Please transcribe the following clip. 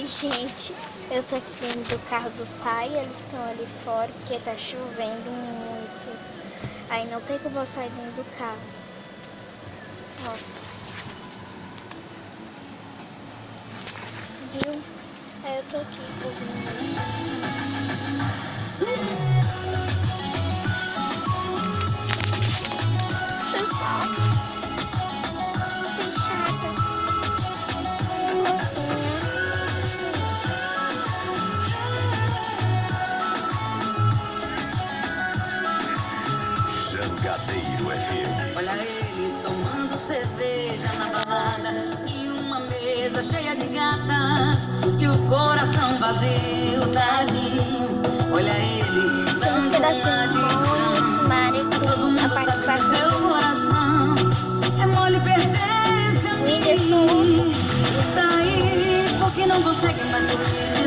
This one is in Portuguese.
gente, eu tô aqui dentro do carro do pai, eles estão ali fora porque tá chovendo muito. Aí não tem como eu sair dentro do carro. Ó. Viu? Aí eu tô aqui ouvindo música. Pessoal, fechada. Olha ele tomando cerveja na balada e uma mesa cheia de gatas e o coração vazio, tadinho. Olha ele Temos pedacinhos bons, Mário, a participação seu coração é mole, pertence a mim. Whindersson. Daí, porque não consegue mais sorrir.